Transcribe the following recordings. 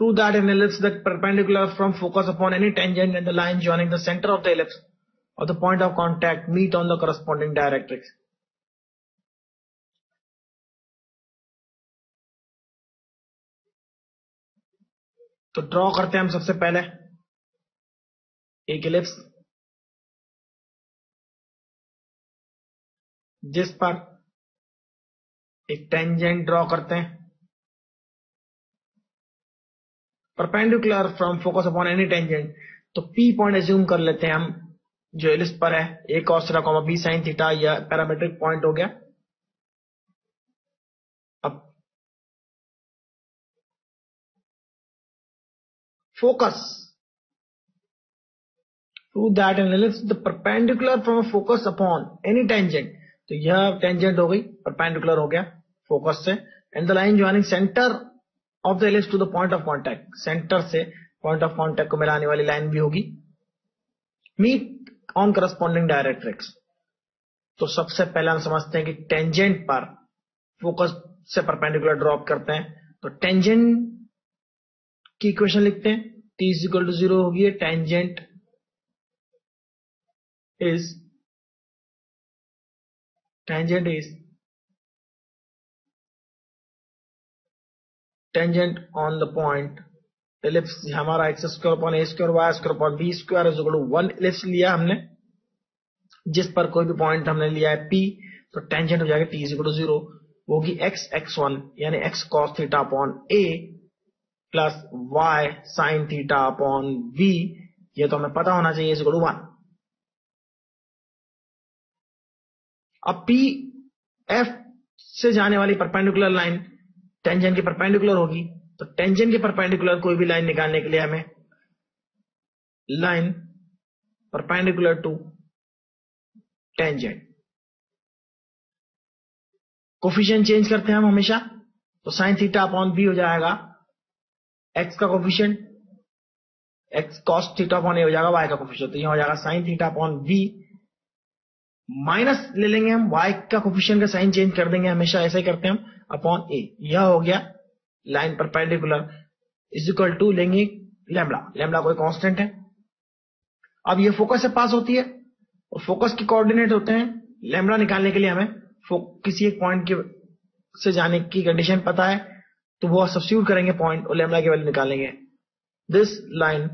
Prove that in ellipse the perpendicular from focus upon any tangent and the line joining the center of the ellipse or the point of contact meet on the corresponding directrix. तो draw करते हैं हम सबसे पहले एक ellipse जिस पर एक टेंजेंट ड्रॉ करते हैं perpendicular from focus upon any tangent. तो पी पॉइंट एज्यूम कर लेते हैं हम जो इलिप्स पर है, a cos theta comma b sine theta, या पैरामेट्रिक पॉइंट हो गया। अब focus prove that an ellipse the perpendicular from a focus upon any tangent, तो यह टेंजेंट हो गई, परपेंडिकुलर हो गया फोकस से, and the line joining centre of the ellipse to the point of contact, centre से पॉइंट ऑफ कांटेक्ट को मिलाने वाली लाइन भी होगी, मीट ऑन करस्पॉन्डिंग डायरेक्ट्रिक्स। तो सबसे पहले हम समझते हैं कि टेंजेंट पर फोकस से परपेंडिकुलर ड्रॉप करते हैं, तो टेंजेंट की इक्वेशन लिखते हैं, t इज इक्वल टू 0 होगी, tangent is tangent on the point ellipse, हमारा x square upon a square y square upon b square is equal to 1 ellipse लिया हमने जिस पर कोई भी पॉइंट हमने लिया है p, तो टेंजेंट हो जाएगा t इज इक्वल टू 0 होगी x x1 यानी x cos theta upon a plus y sin theta upon b, ये तो हमें पता होना चाहिए, इज इक्वल टू 1। अब पी एफ से जाने वाली परपेंडिकुलर लाइन टेंजेंट के परपेंडिकुलर होगी, तो टेंजेंट के परपेंडिकुलर कोई भी लाइन निकालने के लिए हमें line perpendicular to tangent coefficient change करते हैं हम हमेशा, तो साइन थीटा अपॉन बी हो जाएगा एक्स का coefficient, x cos theta upon a हो जाएगा वाई का कोफिशिएंट, तो यहां हो जाएगा sine theta upon b, minus ले लेंगे हम y का कोफिशिएंट का साइन चेंज कर देंगे, हमेशा ऐसा ही करते हैं हम, अपॉन ए, यह हो गया line perpendicular is equal to लेंगे लैम्बडा, लैम्बडा कोई कांस्टेंट है। अब ये फोकस से पास होती है और फोकस के कोऑर्डिनेट होते हैं, लैम्बडा निकालने के लिए हमें किसी एक पॉइंट के से जाने की कंडीशन पता है, तो वो सब्स्टिट्यूट करेंगे पॉइंट और लैम्बडा की वैल्यू निकालेंगे। This line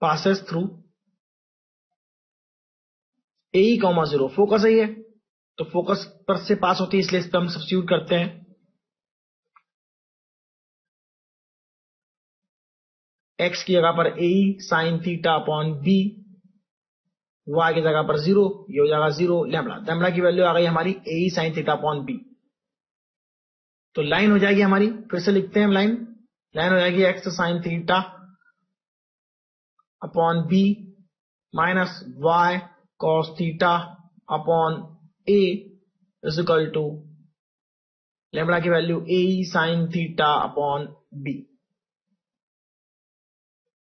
passes through a comma 0, focus है ये, तो फोकस पर से पास होती है, इसलिए इस पर हम सब्स्टिट्यूट करते हैं x की जगह पर a sine theta upon b, y की जगह पर 0, ये हो जाएगा 0 लैम्बडा, लैम्बडा की वैल्यू आ गई हमारी a sine theta upon b. तो लाइन हो जाएगी हमारी, फिर से लिखते हैं हम लाइन हो जाएगी x sine theta upon b minus y cos theta upon a is equal to lambda की value a sin theta upon b।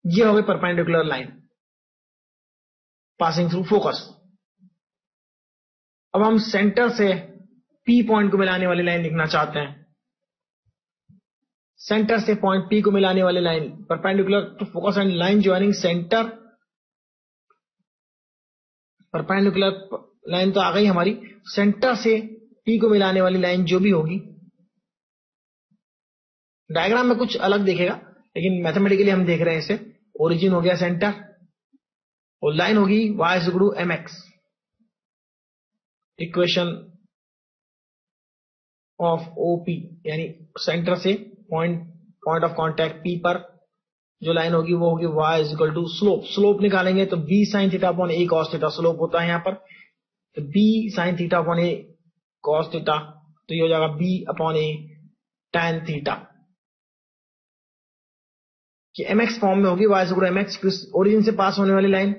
ये हो गई perpendicular line passing through focus. अब हम सेंटर से p पॉइंट को मिलाने वाली लाइन लिखना चाहते हैं, सेंटर से पॉइंट p को मिलाने वाली line perpendicular to focus and line joining centre, perpendicular line तो आ गई हमारी, सेंटर से P को मिलाने वाली लाइन जो भी होगी, डायग्राम में कुछ अलग दिखेगा लेकिन मैथमेटिकली हम देख रहे हैं इसे, ओरिजिन हो गया सेंटर और लाइन होगी y is equal to mx, equation of OP, यानी सेंटर से पॉइंट ऑफ कांटेक्ट P पर जो लाइन होगी वो होगी y is equal to slope, slope निकालेंगे तो b sine theta upon a cos theta slope होता है यहाँ पर, तो b sine theta upon a cos theta, तो ये हो जाएगा b upon a tan theta, कि mx फॉर्म में होगी y is equal to mx, origin से पास होने वाली line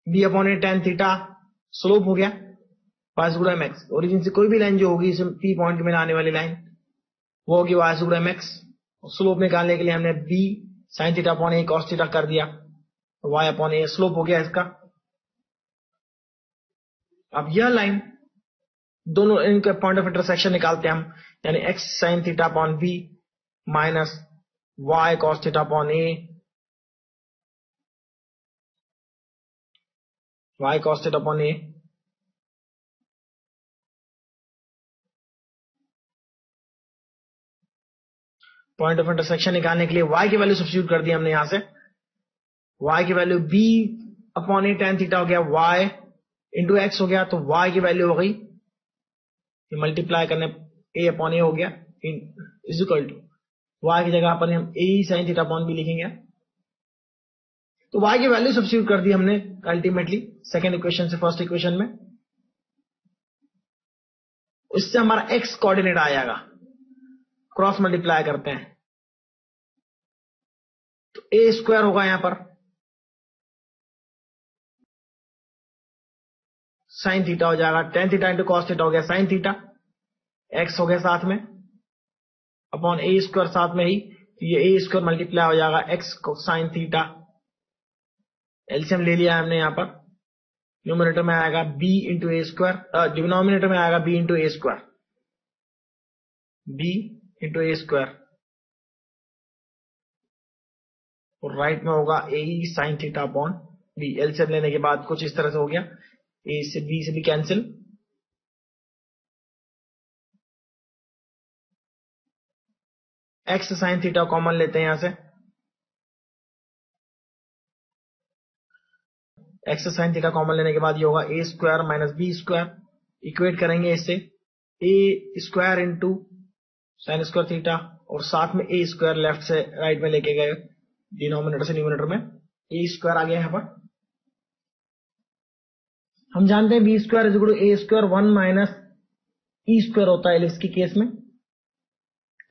b upon a tan theta slope हो गया y is equal to mx, origin से कोई भी लाइन जो होगी इसे p पॉइंट में आने वाली लाइन वो होगी y is equal to mx, slope निकालने के लिए हमने b sine theta upon a cos theta कर दिया, y अपॉन a स्लोप हो गया इसका। अब यह लाइन दोनों इनके पॉइंट ऑफ इंटरसेक्शन निकालते हैं हम, यानी x sin theta upon b minus y cos theta upon a, y cos theta upon a। Point of intersection निकालने के लिए y की वैल्यू सब्स्टिट्यूट कर दी हमने, यहां से y की value b upon a tan theta हो गया, y इंटू एक्स हो गया, तो y की वैल्यू हो गई, मल्टीप्लाई करने a अपॉन a हो गया, इज इक्वल टू y की जगह पर हम a sin theta upon b लिखेंगे। तो y की वैल्यू सब्स्टिट्यूट कर दी हमने अल्टीमेटली सेकेंड इक्वेशन से फर्स्ट इक्वेशन में, इससे हमारा x कोऑर्डिनेट आ जाएगा, क्रॉस मल्टीप्लाई करते हैं तो a स्क्वायर होगा, यहां पर साइन थीटा हो जाएगा, tan theta into cos theta हो गया साइन थीटा, x हो गया साथ में अपॉन a स्क्वायर साथ में ही, तो ये a स्क्वायर मल्टीप्लाई हो जाएगा x साइन थीटा, एलसीएम ले लिया हमने यहां पर, न्यूमरेटर में आएगा b इंटू ए स्क्वायर, डिनोमिनेटर में आएगा b इंटू ए स्क्वायर, b इंटू ए स्क्वायर, और राइट में होगा a sign theta upon b। LCM लेने के बाद कुछ इस तरह से हो गया, a से b से भी cancel, x sine theta common लेते हैं यहां से, x साइन थीटा कॉमन लेने के बाद ये होगा a square minus b square, equate करेंगे इससे a square into sine square theta, और साथ में a स्क्वायर लेफ्ट से राइट में लेके गए, डिनोमिनेटर से न्यूमरेटर में a स्क्वायर आ गया यहां पर। हम जानते हैं b square is equal to a square 1 minus e square होता है एलिप्स की केस में,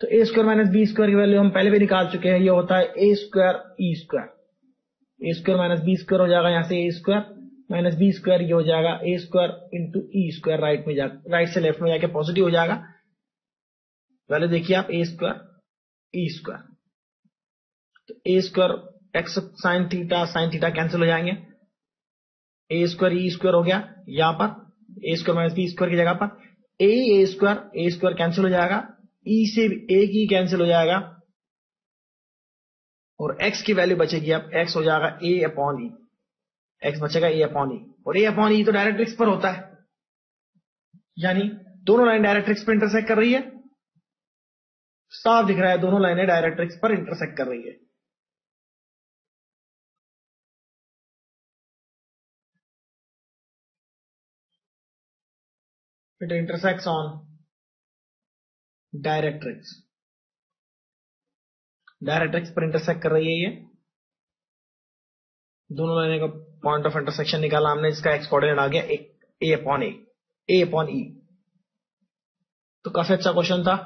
तो a square minus b square की वैल्यू हम पहले भी निकाल चुके हैं, ये होता है a square e square, A square minus B square हो जाएगा, यहां से A square minus B square, ये हो जाएगा A square into E square, right में जाकर राइट से लेफ्ट में जाके पॉजिटिव हो जाएगा, वैल्यू देखिए आप, ए स्क्वायर ई स्क्वायर, तो a square x sine theta cancel हो जाएंगे, ए स्क्वायर ई स्क्वायर हो गया, यहां पर ए स्क्वायर माइनस बी स्क्वायर की जगह पर ए स्क्वायर कैंसिल हो जाएगा, ई से ए की कैंसिल हो जाएगा, और x की वैल्यू बचेगी, अब x हो जाएगा a अपॉन ई, x बचेगा a अपॉन ई, और a अपॉन ई तो डायरेक्ट्रिक्स पर होता है, यानी दोनों लाइन डायरेक्ट्रिक्स पर इंटरसेक्ट कर रही है, साफ दिख रहा है दोनों लाइनें डायरेक्ट्रिक्स पर इंटरसेक्ट कर रही है। It intersects on directrix, directrix पर इंटरसेक्ट कर रही है ये, दोनों लाइनें का पॉइंट ऑफ इंटरसेक्शन निकाला हमने, जिसका एक्स कोऑर्डिनेट आ गया ए अपॉन ई। तो काफी अच्छा क्वेश्चन था।